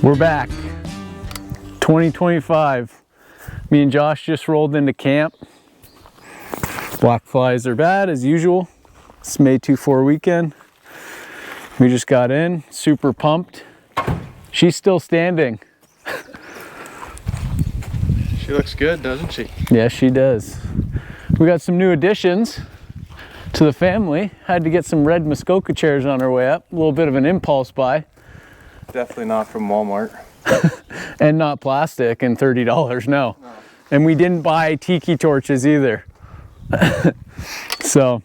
We're back. 2025. Me and Josh just rolled into camp. Black flies are bad as usual. It's May 2-4 weekend. We just got in, super pumped. She's still standing. She looks good, doesn't she? Yeah, she does. We got some new additions to the family. Had to get some red Muskoka chairs on our way up. A little bit of an impulse buy. Definitely not from Walmart. And not plastic and $30, no. And we didn't buy tiki torches either. So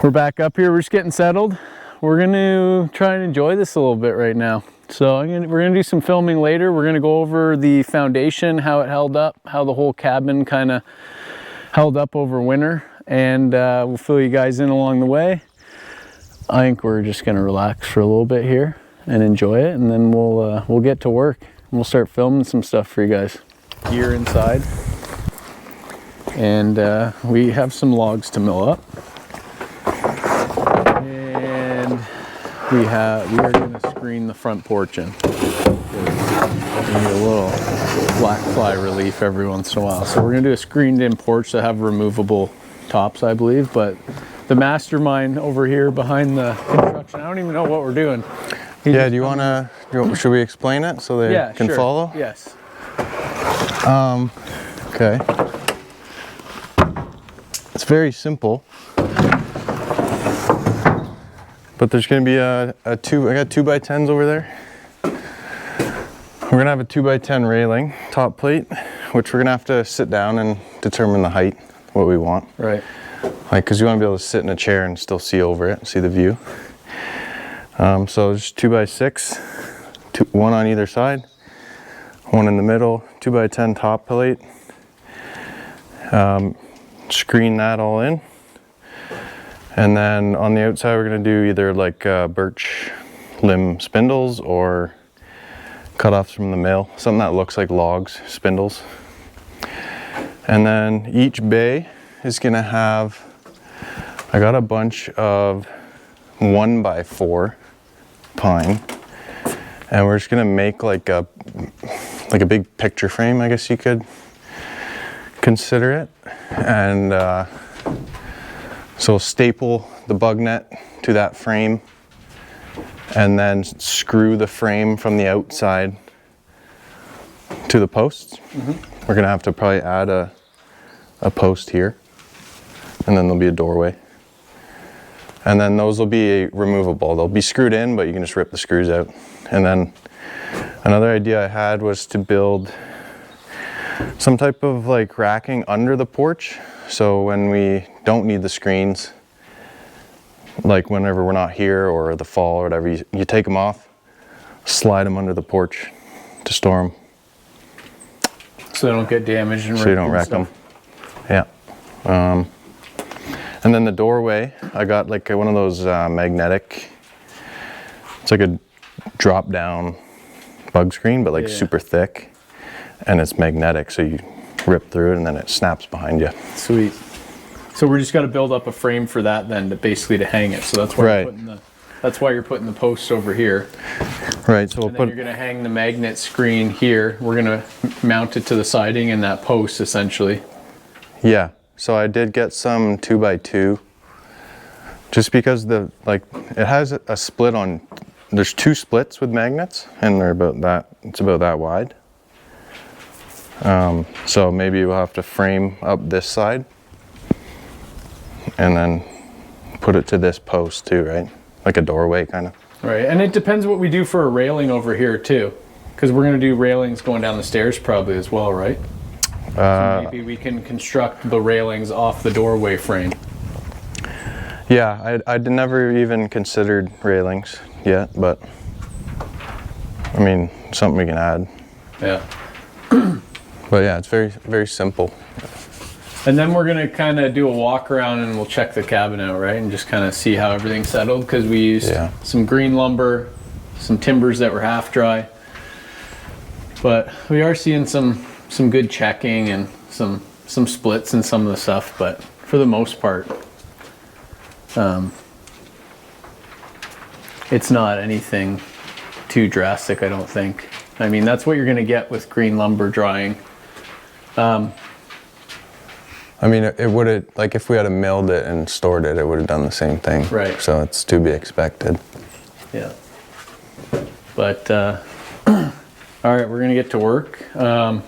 we're back up here, we're just getting settled. We're gonna try and enjoy this a little bit right now. So we're gonna do some filming later. We're gonna go over the foundation, how it held up, how the whole cabin kind of held up over winter, and we'll fill you guys in along the way. I think we're just gonna relax for a little bit here and enjoy it, and then we'll get to work. We'll start filming some stuff for you guys. Gear inside, and we have some logs to mill up, and we are going to screen the front porch in. We need a little black fly relief every once in a while, so we're going to do a screened in porch that have removable tops, I believe. But the mastermind over here behind the construction, I don't even know what we're doing. Yeah, should we explain it so they can sure. follow? Yes. Okay. It's very simple. But there's going to be I got 2x10s over there. We're going to have a 2x10 railing, top plate, which we're going to have to sit down and determine the height, what we want. Right. Like, because you want to be able to sit in a chair and still see over it, see the view. So just 2x6, one on either side, one in the middle, 2x10 top plate. Screen that all in. And then on the outside, we're going to do either like birch limb spindles or cut-offs from the mill, something that looks like logs, spindles. And then each bay is going to have, I got a bunch of 1x4 pine, and we're just going to make like a big picture frame, I guess you could consider it. And so we'll staple the bug net to that frame and then screw the frame from the outside to the posts. Mm-hmm. We're gonna have to probably add a post here, and then there'll be a doorway. And then those will be removable. They'll be screwed in, but you can just rip the screws out. And then another idea I had was to build some type of like racking under the porch. So when we don't need the screens, like whenever we're not here or the fall or whatever, you take them off, slide them under the porch to store them. So they don't get damaged and so you don't wreck them. Yeah. And then the doorway, I got like one of those magnetic, it's like a drop down bug screen, but like super thick, and it's magnetic, so you rip through it and then it snaps behind you. Sweet. So we're just got to build up a frame for that then, to basically to hang it. So that's why you're putting the posts over here. Right. So you're going to hang the magnet screen here. We're going to mount it to the siding and that post essentially. Yeah. So I did get some 2x2, just because it has a split on. There's 2 splits with magnets, and they're about that. It's about that wide. So maybe we'll have to frame up this side and then put it to this post too, right? Like a doorway kind of. Right, and it depends what we do for a railing over here too, because we're going to do railings going down the stairs probably as well, right? So maybe we can construct the railings off the doorway frame. Yeah, I'd never even considered railings yet, but I mean, something we can add. Yeah. But yeah, it's very, very simple. And then we're going to kind of do a walk around and we'll check the cabin out, right? And just kind of see how everything's settled, because we used some green lumber, some timbers that were half dry. But we are seeing some good checking and some splits and some of the stuff, but for the most part, it's not anything too drastic, I don't think. I mean, that's what you're gonna get with green lumber drying. I mean, it would have, like if we had milled it and stored it, it would have done the same thing. Right. So it's to be expected. Yeah. But, all right, we're gonna get to work. We got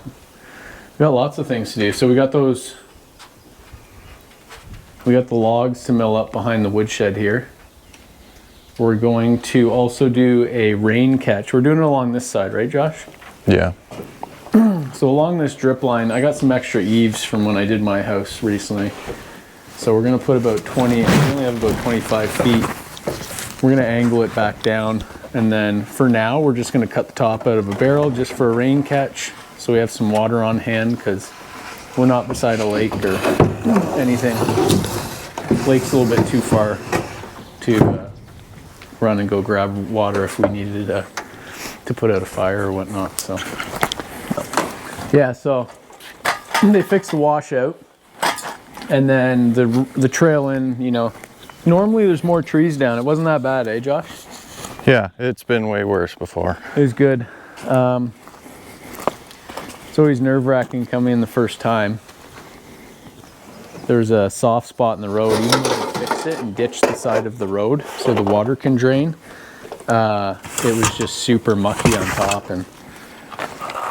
lots of things to do. So we got the logs to mill up behind the woodshed here. We're going to also do a rain catch. We're doing it along this side, right, Josh? Yeah. So along this drip line, I got some extra eaves from when I did my house recently. So we're gonna put about 20, we only have about 25 feet. We're gonna angle it back down. And then for now, we're just gonna cut the top out of a barrel just for a rain catch. So we have some water on hand because we're not beside a lake or anything. Lake's a little bit too far to run and go grab water if we needed to put out a fire or whatnot. So yeah, so they fixed the washout, and then the trail in, you know, normally there's more trees down. It wasn't that bad, eh, Josh? Yeah, it's been way worse before. It was good. It's always nerve-wracking coming in the first time. There's a soft spot in the road. Even though they fixed it and ditched the side of the road so the water can drain, it was just super mucky on top, and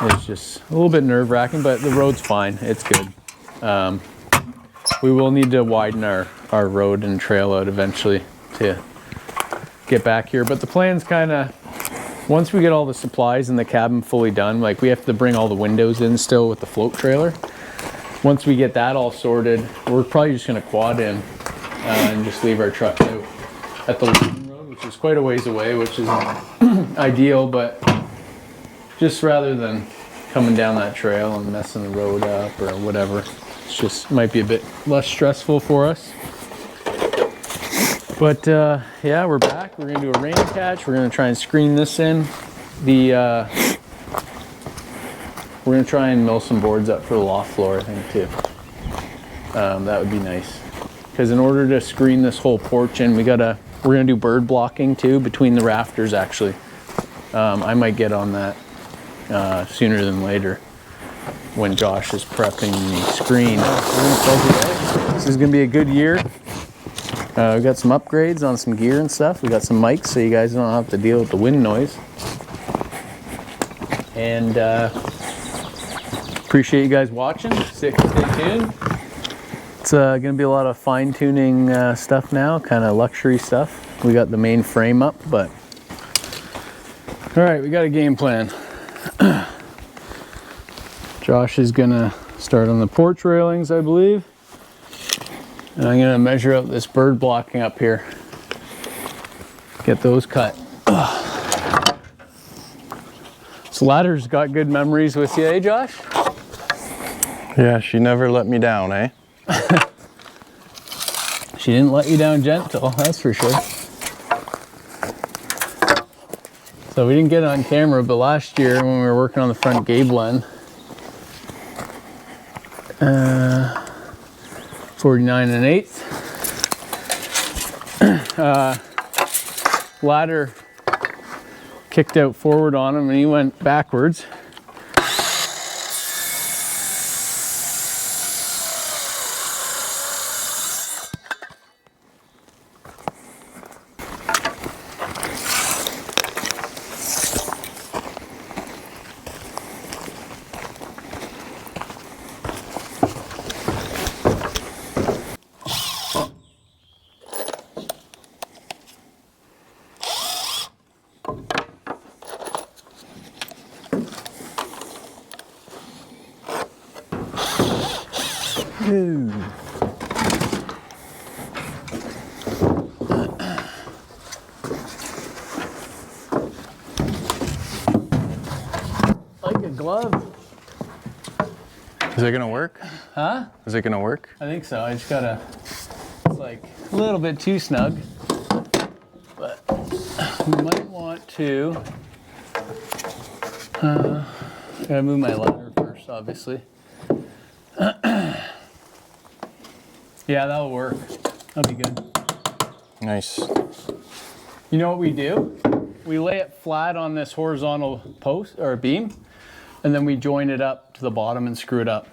it was just a little bit nerve-wracking, but the road's fine. It's good. We will need to widen our road and trail out eventually to get back here. But the plan's kind of, once we get all the supplies in the cabin fully done, like we have to bring all the windows in still with the float trailer. Once we get that all sorted, we're probably just going to quad in and just leave our truck out at the London Road, which is quite a ways away, which is ideal, but just rather than coming down that trail and messing the road up or whatever, it's just might be a bit less stressful for us. But yeah, we're back. We're gonna do a rain catch. We're gonna try and screen this in. We're gonna try and mill some boards up for the loft floor, I think, too. That would be nice. Because in order to screen this whole porch in, we're gonna do bird blocking too between the rafters. Actually, I might get on that sooner than later when Josh is prepping the screen. This is gonna be a good year. We got some upgrades on some gear and stuff. We got some mics so you guys don't have to deal with the wind noise. And appreciate you guys watching. Stay tuned. It's gonna be a lot of fine-tuning stuff now, kind of luxury stuff. We got the main frame up, but all right, we got a game plan. Josh is gonna start on the porch railings, I believe. And I'm gonna measure out this bird blocking up here. Get those cut. This ladder's got good memories with you, eh, Josh? Yeah, she never let me down, eh? She didn't let you down gentle, that's for sure. So we didn't get it on camera, but last year when we were working on the front gable end, 49 1/8. Ladder kicked out forward on him and he went backwards. Like a glove. Is it gonna work? Huh? Is it gonna work? I think so. I just gotta, it's like a little bit too snug, but we might want to, gotta move my ladder first, obviously. Yeah, that'll work. That'll be good. Nice. You know what we do? we lay it flat on this horizontal post or beam, and then we join it up to the bottom and screw it up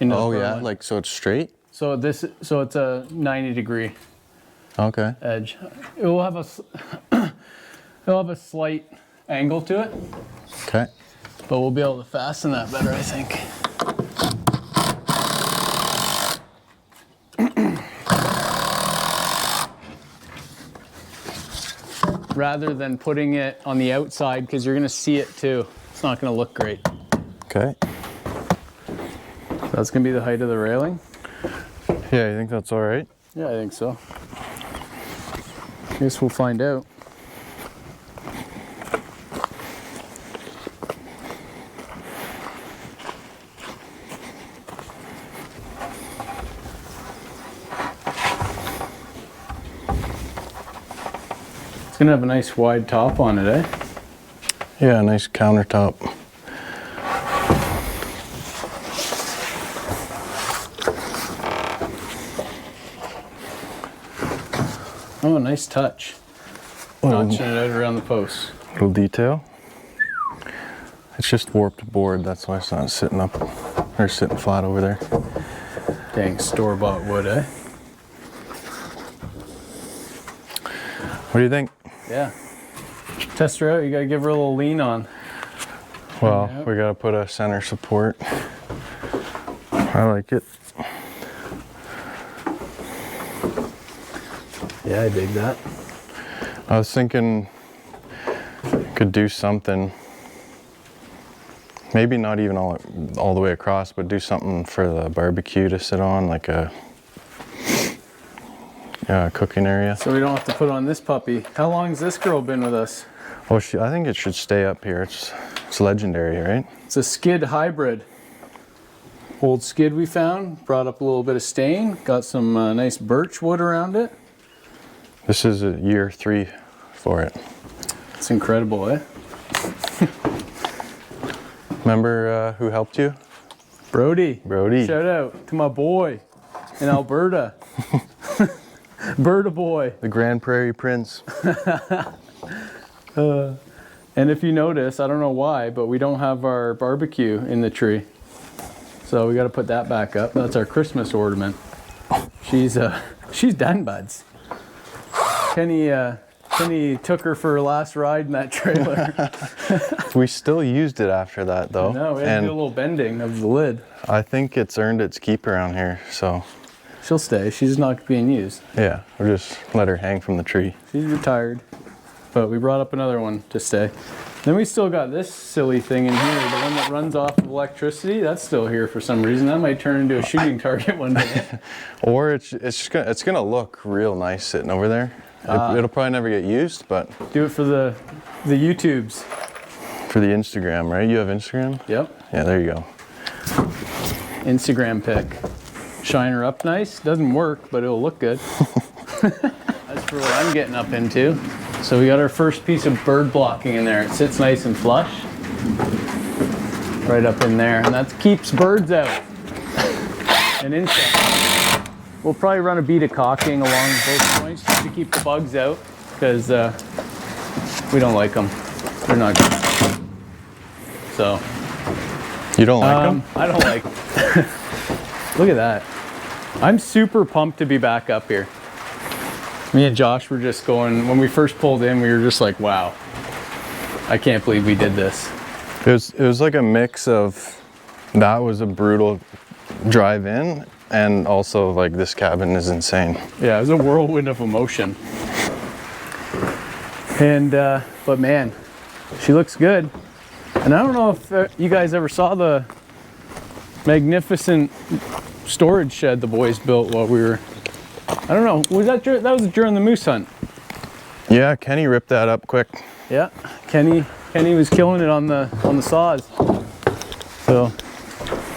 into the Oh yeah, purlin. like so it's straight? So it's a 90-degree Okay. edge. It will have it'll have a slight angle to it, Okay. but we'll be able to fasten that better, I think. Rather than putting it on the outside, because you're gonna see it too. It's not gonna look great. Okay. That's gonna be the height of the railing. Yeah, you think that's all right? Yeah, I think so. I guess we'll find out. It's gonna have a nice wide top on it, eh? Yeah, nice countertop. Oh, nice touch. Notching it out around the post. Little detail. It's just warped board, that's why it's not sitting up or sitting flat over there. Dang, store-bought wood, eh? What do you think? Yeah. Test her out, you gotta give her a little lean on. Well, Yep. we gotta put a center support. I like it. Yeah, I dig that. I was thinking could do something, maybe not even all the way across, but do something for the barbecue to sit on, like a cooking area. So we don't have to put on this puppy. How long has this girl been with us? Oh, I think it should stay up here. It's legendary, right? It's a skid hybrid. Old skid we found, brought up a little bit of stain, got some nice birch wood around it. This is a year 3 for it. It's incredible, eh? Remember who helped you? Brody. Brody. Shout out to my boy in Alberta. Berta boy. The Grand Prairie Prince. And if you notice, I don't know why, but we don't have our barbecue in the tree. So we got to put that back up. That's our Christmas ornament. She's done, buds. Kenny took her for her last ride in that trailer. We still used it after that though. No, we had to do a little bending of the lid. I think it's earned its keep around here, so She'll stay. She's not being used. yeah, we'll just let her hang from the tree. She's retired. But we brought up another one to stay. Then we still got this silly thing in here, the one that runs off of electricity. That's still here for some reason. That might turn into a shooting target one day. Or it's gonna look real nice sitting over there. It'll probably never get used, but Do it for the YouTubes. for the Instagram, right? You have Instagram? Yep. Yeah, there you go. Instagram pic. Shine her up nice. Doesn't work, but it'll look good. That's for what I'm getting up into. So we got our first piece of bird blocking in there. It sits nice and flush. Right up in there. And that keeps birds out. And insects. We'll probably run a bead of caulking along both points just to keep the bugs out. Because we don't like them. They're not good. So. You don't like them? I don't like. Look at that. I'm super pumped to be back up here. Me and Josh were just going, when we first pulled in, we were just like, wow, I can't believe we did this. It was like a mix of, that was a brutal drive in, and also like this cabin is insane. Yeah, it was a whirlwind of emotion. And, but man, she looks good. And I don't know if you guys ever saw the magnificent storage shed the boys built while we were, I don't know, that was during the moose hunt? Yeah, Kenny ripped that up quick. Yeah, Kenny was killing it on the saws. So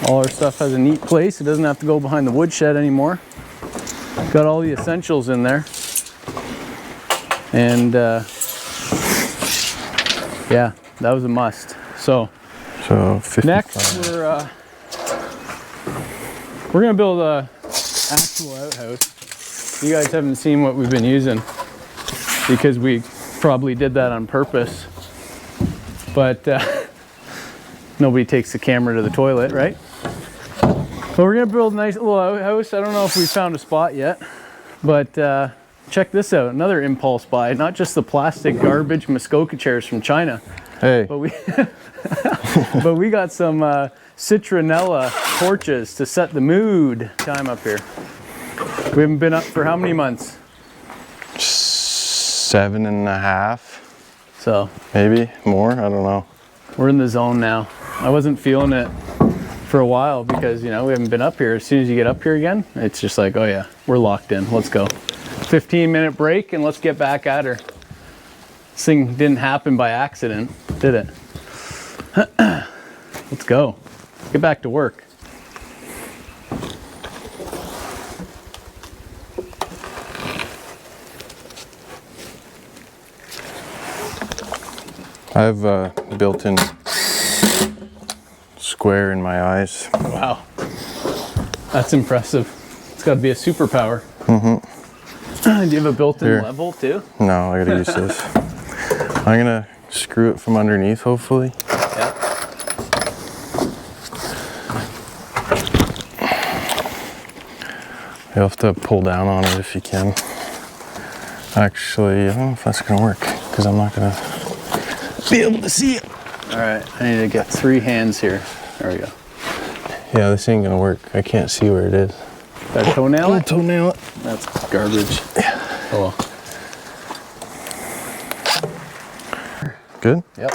all our stuff has a neat place. It doesn't have to go behind the woodshed anymore. Got all the essentials in there. And yeah, that was a must. So 55. next we're gonna build a actual outhouse. You guys haven't seen what we've been using because we probably did that on purpose, but nobody takes the camera to the toilet, right? So we're gonna build a nice little outhouse. I don't know if we found a spot yet, but check this out, another impulse buy, not just the plastic garbage Muskoka chairs from China. Hey. But we, but we got some citronella porches to set the mood. Time up here. We haven't been up for how many months? 7.5. So Maybe more, I don't know. we're in the zone now. I wasn't feeling it for a while because, you know, we haven't been up here. As soon as you get up here again, it's just like, oh yeah, we're locked in. Let's go. 15-minute break and let's get back at her. This thing didn't happen by accident, did it? Let's go. Get back to work. I have a built-in square in my eyes. Wow. That's impressive. It's got to be a superpower. Do you have a built-in Here. level too? No, I gotta use this. I'm gonna screw it from underneath, hopefully. Yeah. You'll have to pull down on it if you can. Actually, I don't know if that's gonna work because I'm not gonna be able to see it. All right, I need to get 3 hands here. There we go. Yeah, this ain't gonna work. I can't see where it is. Got a toenail it? Toenail it. That's garbage. Yeah. Oh well. Good? Yep.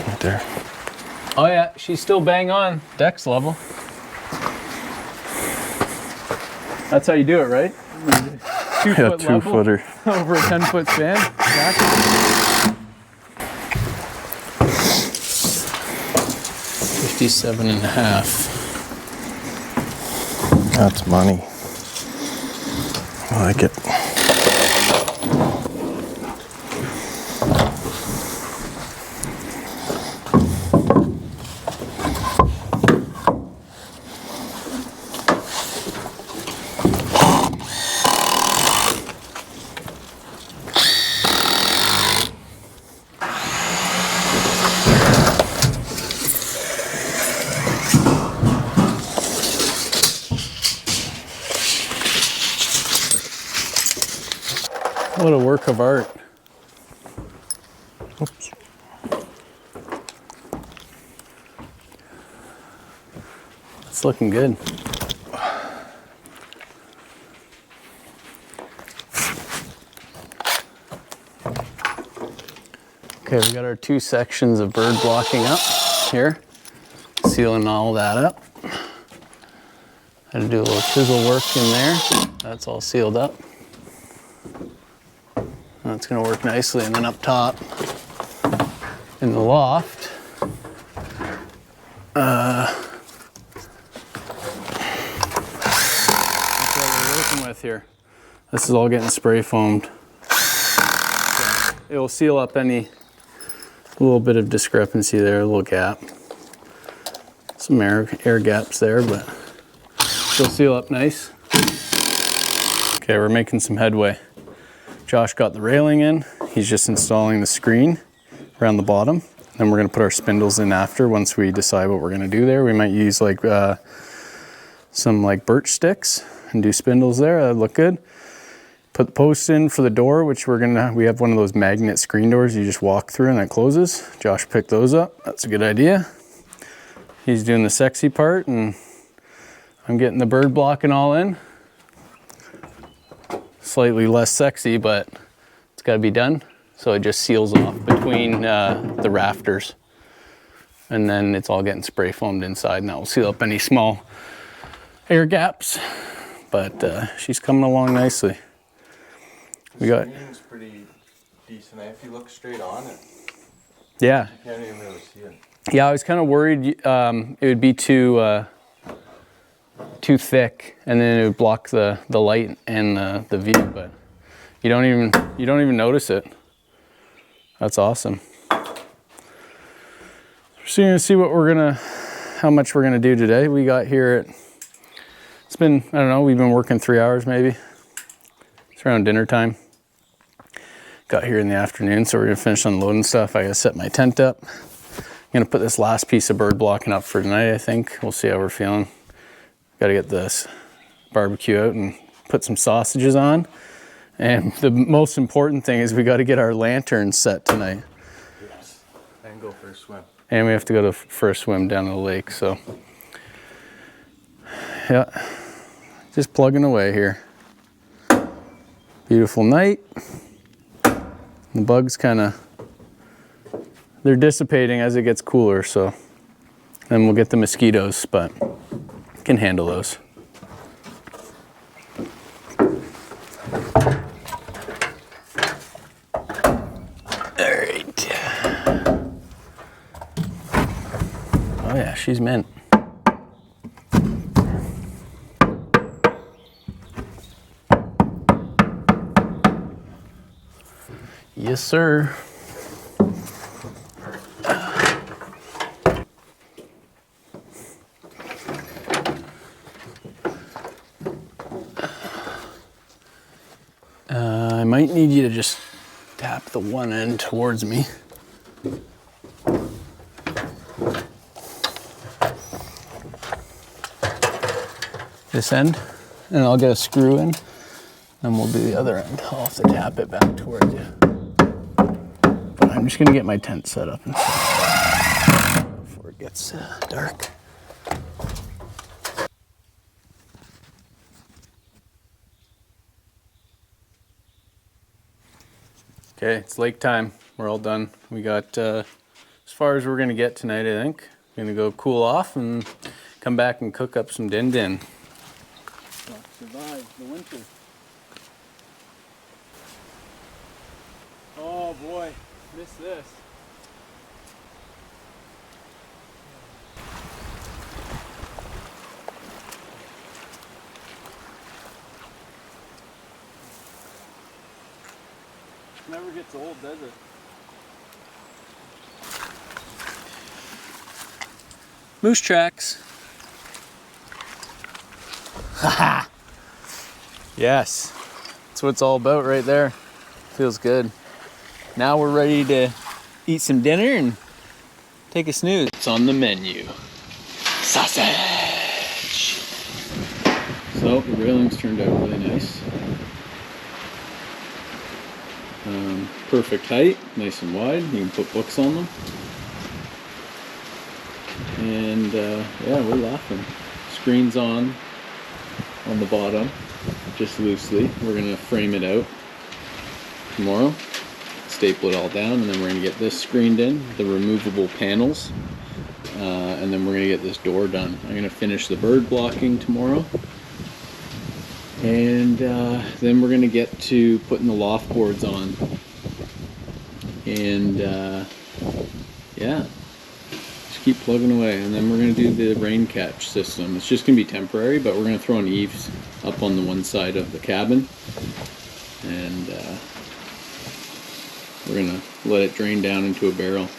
Right there. Oh yeah, she's still bang on. Dex level. That's how you do it, right? 2 foot 2 level footer. over a 10-foot span. Exactly. 57.5. That's money. I like it. What a work of art. Oops. It's looking good. Okay, we got our 2 sections of bird blocking up here. Sealing all that up. Had to do a little chisel work in there. That's all sealed up. That's gonna work nicely. And then up top in the loft, that's what we're working with here. This is all getting spray foamed. So it will seal up any little bit of discrepancy there, a little gap. Some air gaps there, but it'll seal up nice. Okay, we're making some headway. Josh got the railing in. He's just installing the screen around the bottom. Then we're gonna put our spindles in after once we decide what we're gonna do there. We might use like some like birch sticks and do spindles there. That'd look good. Put the posts in for the door, which we have one of those magnet screen doors you just walk through and that closes. Josh picked those up. That's a good idea. He's doing the sexy part and I'm getting the bird blocking all in. Slightly less sexy, but it's got to be done. So it just seals off between the rafters. And then it's all getting spray foamed inside and that will seal up any small air gaps. But she's coming along nicely. We got. Screening's pretty decent. If you look straight on it, Yeah. you can't even really see it. Yeah, I was kind of worried it would be too thick, and then it would block the light and the view. But you don't even notice it. That's awesome. So you're gonna see how much we're gonna do today. We got here it's been, I don't know, we've been working 3 hours maybe. It's around dinner time. got here in the afternoon, so we're gonna finish unloading stuff. I gotta set my tent up. I'm gonna put this last piece of bird blocking up for tonight, I think. We'll see how we're feeling. Gotta get this barbecue out and put some sausages on. And the most important thing is we gotta get our lanterns set tonight. Yes. And go for a swim. And we have to go for a swim down to the lake, so. Yeah, just plugging away here. Beautiful night. The bugs they're dissipating as it gets cooler, so then we'll get the mosquitoes, but can handle those. All right. Oh yeah, she's mint. Yes, sir. I might need you to just tap the one end towards me. This end, and I'll get a screw in, and we'll do the other end. I'll have to tap it back towards you. But I'm just gonna get my tent set up and stuff before it gets dark. Okay, it's lake time. We're all done. We got as far as we're gonna get tonight, I think. Gonna go cool off and come back and cook up some din din. Survive the winter. Oh boy, missed this. Never gets old, does it? Moose tracks. Haha. Yes. That's what it's all about right there. Feels good. Now we're ready to eat some dinner and take a snooze. It's on the menu. Sausage. So the railings turned out really nice. Perfect height, nice and wide. You can put books on them. And yeah, we're laughing. Screen's on the bottom, just loosely. We're gonna frame it out tomorrow, staple it all down, and then we're gonna get this screened in, the removable panels, and then we're gonna get this door done. I'm gonna finish the bird blocking tomorrow, and then we're gonna get to putting the loft boards on. And yeah, just keep plugging away, and then we're gonna do the rain catch system. It's just gonna be temporary, but we're gonna throw an eaves up on the one side of the cabin, and we're gonna let it drain down into a barrel.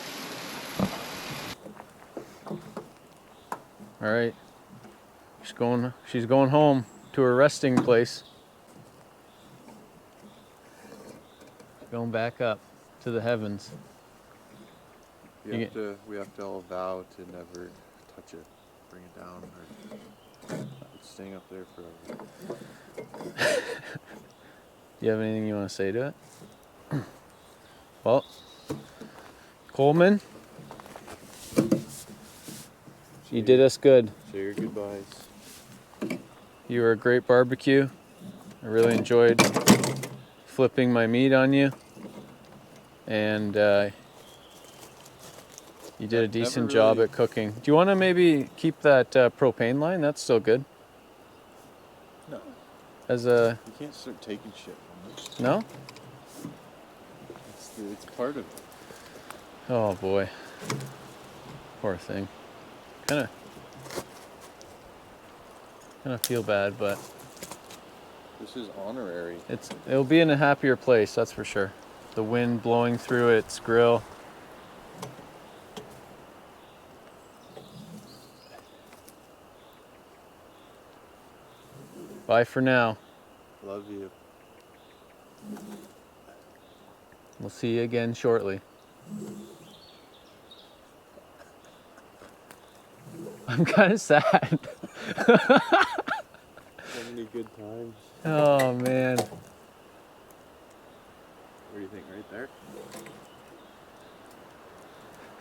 All right, she's going home to her resting place. Going back up to the heavens. We have to all vow to never touch it, bring it down, or it's staying up there forever. Do you have anything you want to say to it? Well, Coleman, you did us good. Say your goodbyes. You were a great barbecue. I really enjoyed flipping my meat on you. And you did a decent job at cooking. Do you want to maybe keep that propane line? That's still good. No. You can't start taking shit from this. No? It's part of it. Oh boy. Poor thing. Kinda feel bad, but This is honorary. It'll be in a happier place, that's for sure. The wind blowing through its grill. Bye for now. Love you. We'll see you again shortly. I'm kind of sad. So many good times. Oh, man. What do you think, right there?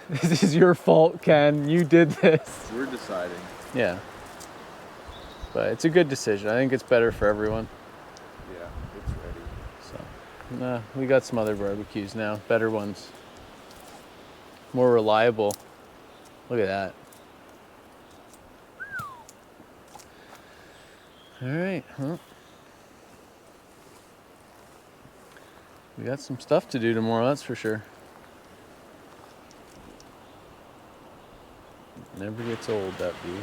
This is your fault, Ken. You did this. We're deciding. Yeah. But it's a good decision. I think it's better for everyone. Yeah, it's ready. So, nah, we got some other barbecues now. Better ones. More reliable. Look at that. All right, huh? We got some stuff to do tomorrow, that's for sure. Never gets old, that view.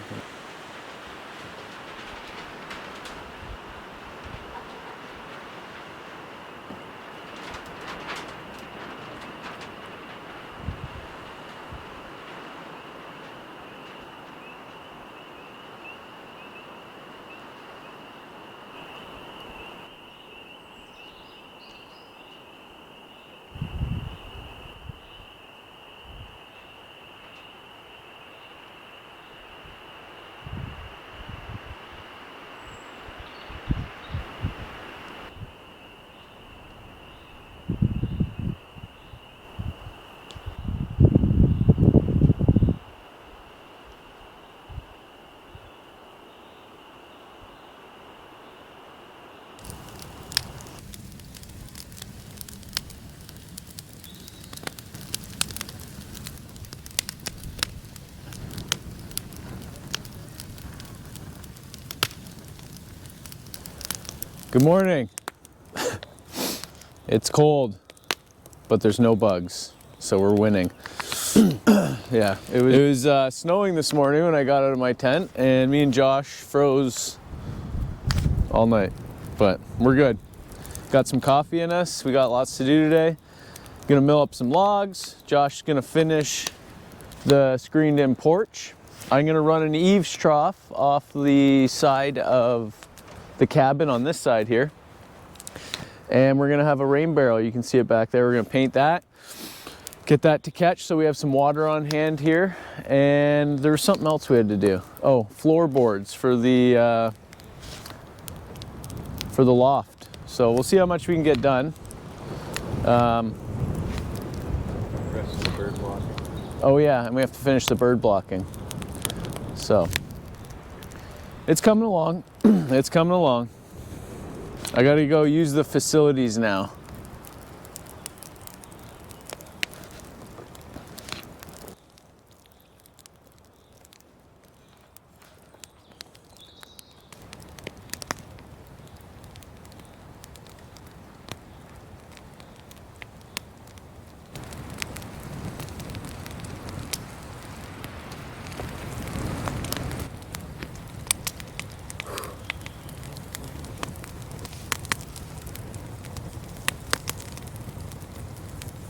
Good morning. It's cold, but there's no bugs, so we're winning. Yeah, it was snowing this morning when I got out of my tent, and me and Josh froze all night, but we're good. Got some coffee in us. We got lots to do today. Gonna mill up some logs. Josh is gonna finish the screened-in porch. I'm gonna run an eaves trough off the side of the cabin on this side here, and we're gonna have a rain barrel. You can see it back there. We're gonna paint that, get that to catch so we have some water on hand here. And there was something else we had to do. Oh, floorboards for the loft. So we'll see how much we can get done. Rest of the bird blocking. Oh yeah, and we have to finish the bird blocking. So it's coming along. It's coming along. I gotta go use the facilities now.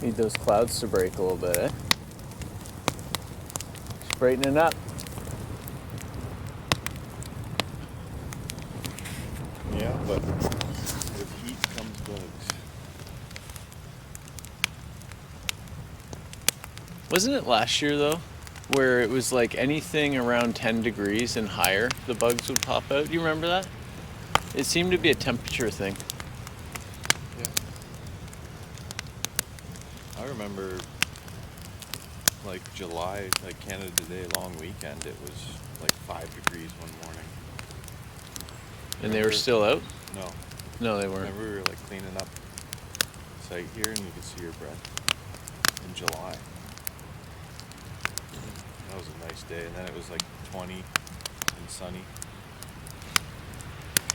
Need those clouds to break a little bit, eh? Straightening up. Yeah, but with heat comes bugs. Wasn't it last year though, where it was like anything around 10 degrees and higher, the bugs would pop out? Do you remember that? It seemed to be a temperature thing. Yeah. I remember like July, like Canada Day long weekend, it was like 5 degrees one morning. And they were still out? No. No, they weren't. Remember we were like cleaning up the site here and you could see your breath in July. That was a nice day, and then it was like 20 and sunny.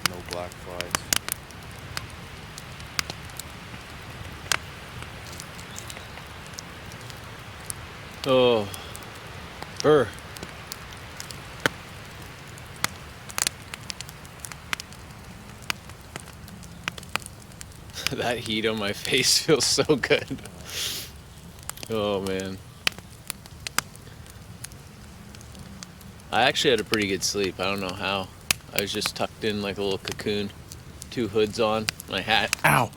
No black flies. Oh, burr. That heat on my face feels so good. Oh man. I actually had a pretty good sleep. I don't know how. I was just tucked in like a little cocoon. 2 hoods on, my hat. Ow!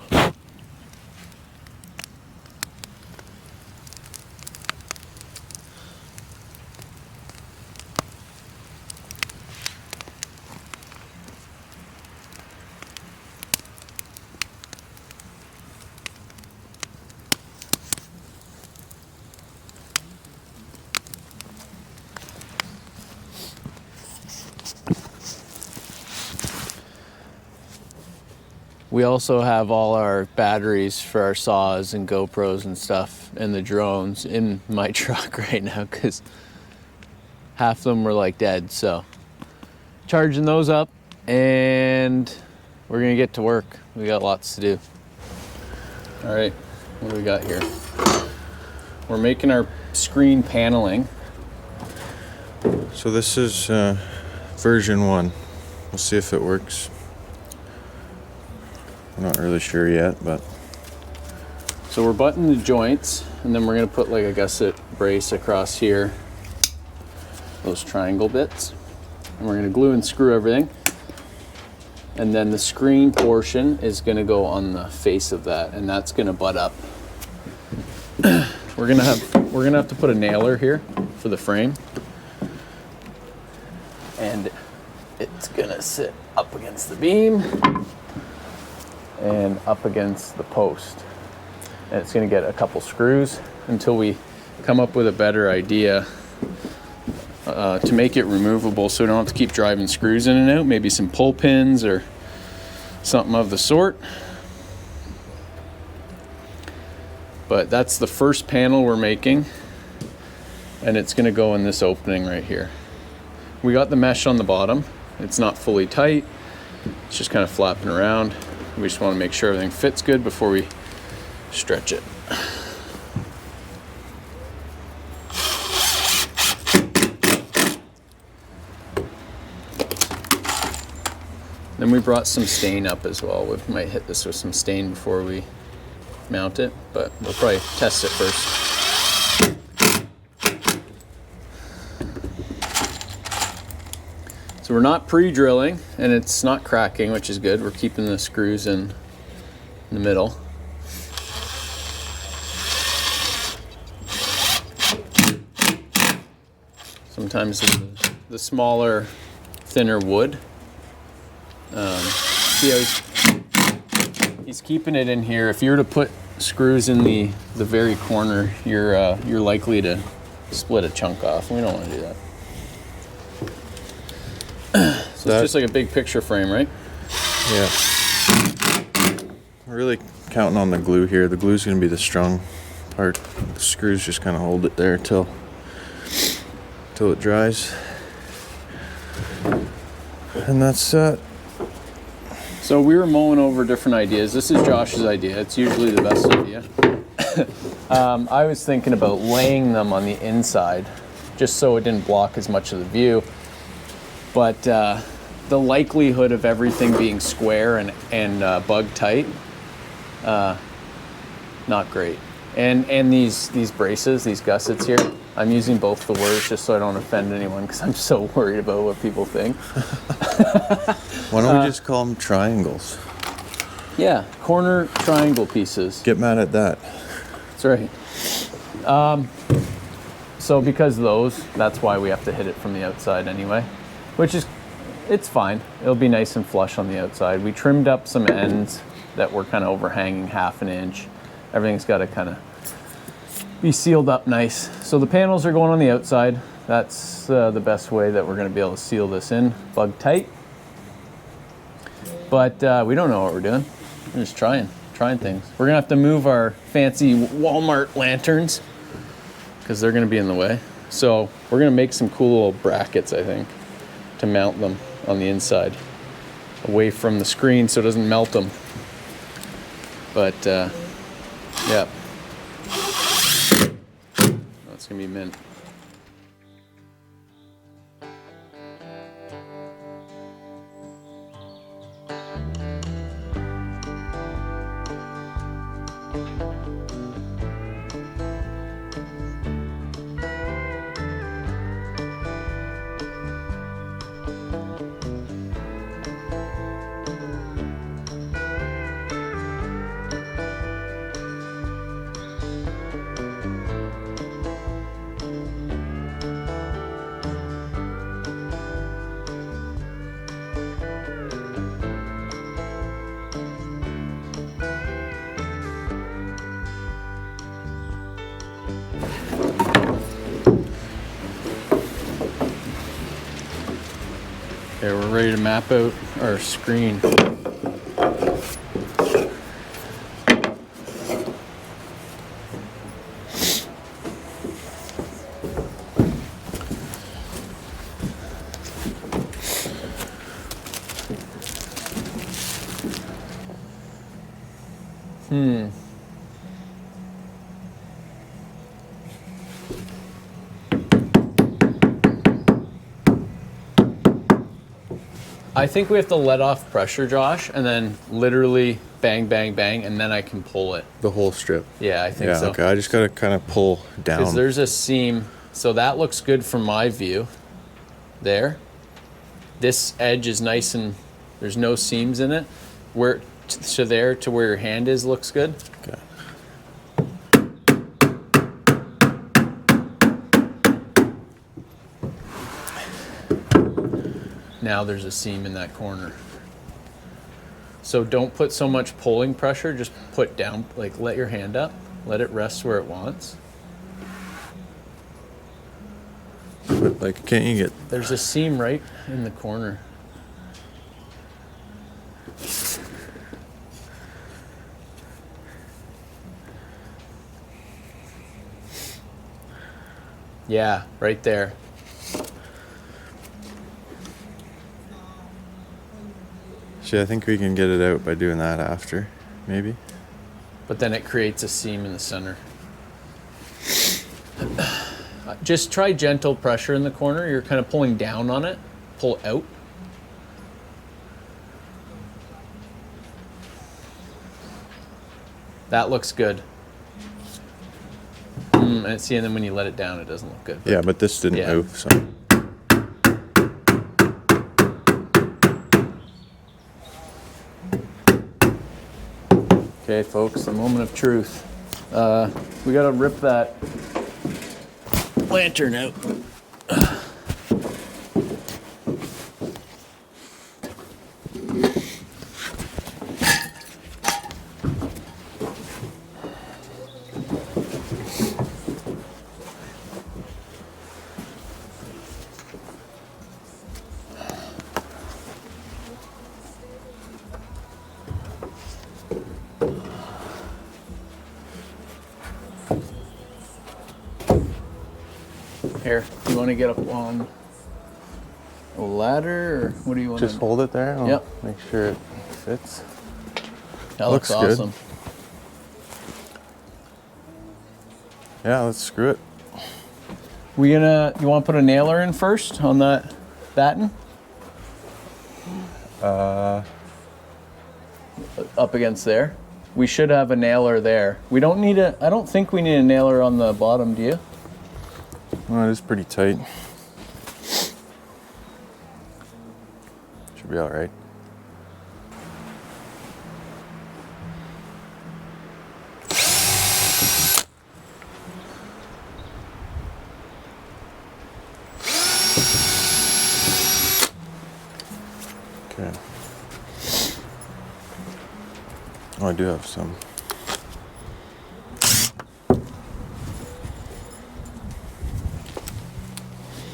We also have all our batteries for our saws and GoPros and stuff and the drones in my truck right now because half of them were like dead. So charging those up and we're gonna get to work. We got lots to do. All right, what do we got here? We're making our screen paneling. So this is version 1. We'll see if it works. I'm not really sure yet, but. So we're buttoning the joints, and then we're gonna put like a gusset brace across here, those triangle bits, and we're gonna glue and screw everything. And then the screen portion is gonna go on the face of that, and that's gonna butt up. We're gonna have to put a nailer here for the frame, and it's gonna sit up against the beam and up against the post. And it's gonna get a couple screws until we come up with a better idea to make it removable so we don't have to keep driving screws in and out, maybe some pull pins or something of the sort. But that's the first panel we're making, and it's gonna go in this opening right here. We got the mesh on the bottom. It's not fully tight. It's just kind of flapping around. We just want to make sure everything fits good before we stretch it. Then we brought some stain up as well. We might hit this with some stain before we mount it, but we'll probably test it first. So we're not pre-drilling, and it's not cracking, which is good. We're keeping the screws in the middle. Sometimes the smaller, thinner wood. See how he's keeping it in here. If you were to put screws in the very corner, you're likely to split a chunk off. We don't want to do that. So it's just like a big picture frame, right? Yeah. We're really counting on the glue here. The glue's going to be the strong part. The screws just kind of hold it there till it dries. And that's that. So we were mulling over different ideas. This is Josh's idea. It's usually the best idea. I was thinking about laying them on the inside just so it didn't block as much of the view. But the likelihood of everything being square and bug tight, not great. And these braces, these gussets here, I'm using both the words just so I don't offend anyone because I'm so worried about what people think. Why don't we just call them triangles? Yeah, corner triangle pieces. Get mad at that. That's right. So because of those, that's why we have to hit it from the outside anyway, which is, it's fine. It'll be nice and flush on the outside. We trimmed up some ends that were kind of overhanging 1/2 inch. Everything's got to kind of be sealed up nice. So the panels are going on the outside. That's the best way that we're going to be able to seal this in, bug tight. But we don't know what we're doing. We're just trying things. We're gonna have to move our fancy Walmart lanterns because they're gonna be in the way. So we're gonna make some cool little brackets, I think, to mount them on the inside, away from the screen so it doesn't melt them. But yeah, that's gonna be mint. Okay, we're ready to map out our screen. I think we have to let off pressure, Josh, and then literally bang, bang, bang, and then I can pull it. The whole strip. Yeah, I think Yeah, so. okay. I just gotta kind of pull Because down. there's a seam, so that looks good from my view. There. This edge is nice and there's no seams in it. Where to there to where your hand is looks good. Okay. Now there's a seam in that corner. So don't put so much pulling pressure, just put down, like let your hand up, let it rest where it wants. But like, can't you get? There's a seam right in the corner. Yeah, right there. See, I think we can get it out by doing that after, maybe. But then it creates a seam in the center. Just try gentle pressure in the corner. You're kind of pulling down on it. Pull out. That looks good. And see, and then when you let it down, it doesn't look good. Yeah, but this didn't Yeah. move, so. Okay, folks, the moment of truth. We gotta rip that lantern out. Here, you want to get up on a ladder, or what do you want Just to hold it there. And I'll Yep. make sure it fits. That looks looks good. awesome. Yeah, let's screw it. You want to put a nailer in first on that batten? Up against there. We should have a nailer there. We don't need I don't think we need a nailer on the bottom, do you? Well, it is pretty tight. Should be all right. Okay. Oh, I do have some.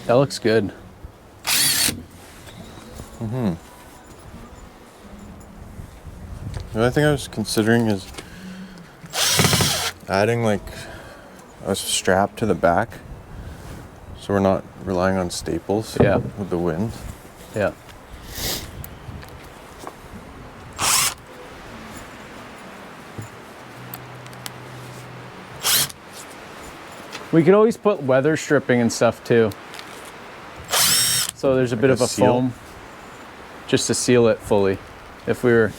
That looks good. The other thing I was considering is adding like a strap to the back so we're not relying on staples Yeah. with the wind. Yeah. We could always put weather stripping and stuff too. So there's a bit a of a seal? foam just to seal it fully. If we were,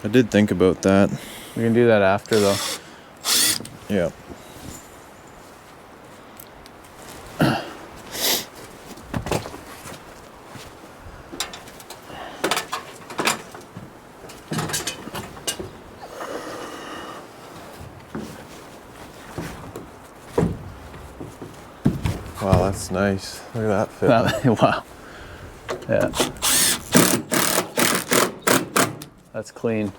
I did think about that. we can do that after though. Yeah. Wow, that's nice. Look at that fit. Wow. Yeah. That's clean.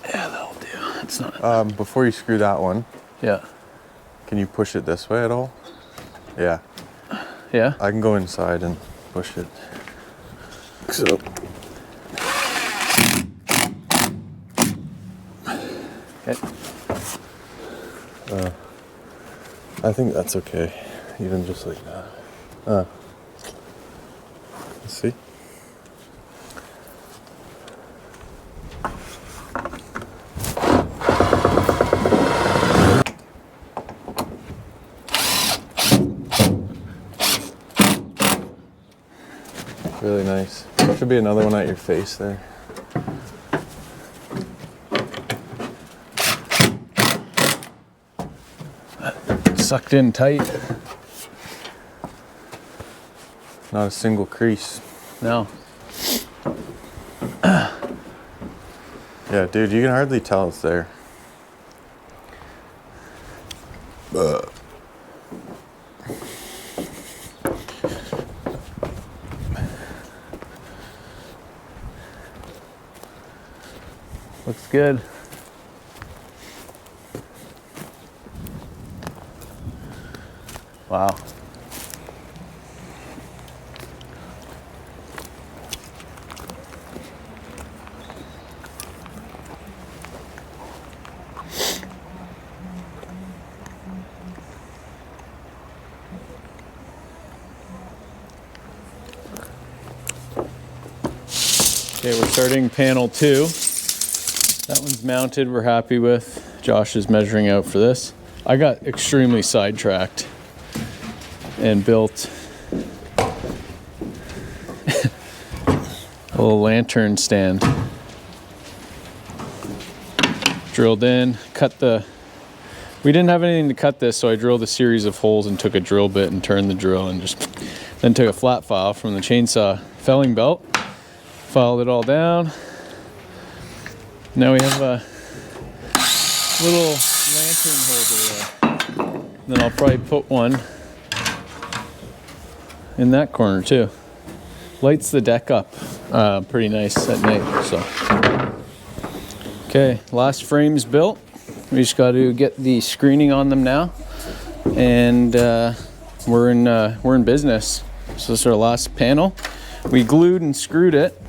Yeah, that'll do. It's not. Before you screw that one, Yeah. can you push it this way at all? Yeah. Yeah. I can go inside and push it. So. Okay. I think that's okay, even just like that. Let's see. Really nice. Should be another one at your face there. Sucked in tight. Not a single crease. No. Yeah, dude, you can hardly tell it's there. Looks good. Wow. Okay, we're starting panel 2. That one's mounted, we're happy with. Josh is measuring out for this. I got extremely sidetracked and built a little lantern stand. Drilled in, we didn't have anything to cut this, so I drilled a series of holes and took a drill bit and turned the drill and then took a flat file from the chainsaw felling belt, filed it all down. Now we have a little lantern holder there. Then I'll probably put one in that corner too. Lights the deck up pretty nice at night. So, okay, last frame's built. We just got to get the screening on them now, and we're in business. So this is our last panel. We glued and screwed it.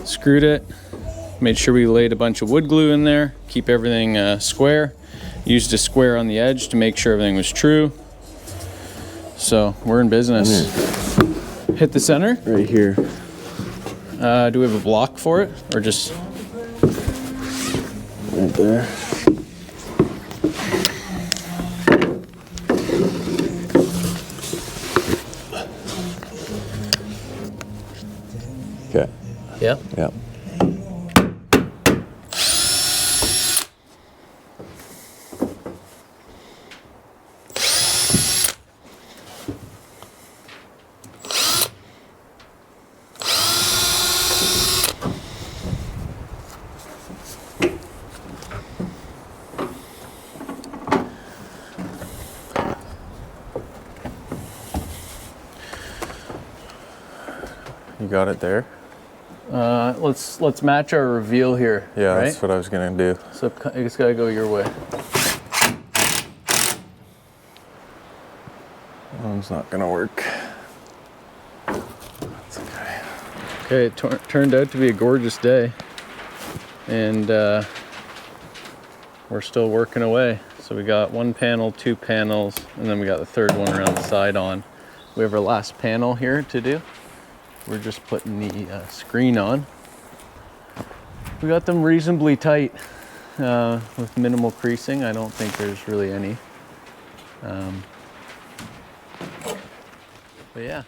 Screwed it, made sure we laid a bunch of wood glue in there, keep everything square. Used a square on the edge to make sure everything was true. So we're in business. Hit the center? Right here. Do we have a block for it, or just? Right there. Okay. Yeah. Yeah. You got it there? Let's match our reveal here. Yeah, right? that's what I was gonna do. So it's gotta go your way. That one's not gonna work. That's okay. Okay, it turned out to be a gorgeous day, and we're still working away. So we got one panel, 2 panels, and then we got the third one around the side on. We have our last panel here to do. We're just putting the screen on. We got them reasonably tight with minimal creasing. I don't think there's really any. But yeah.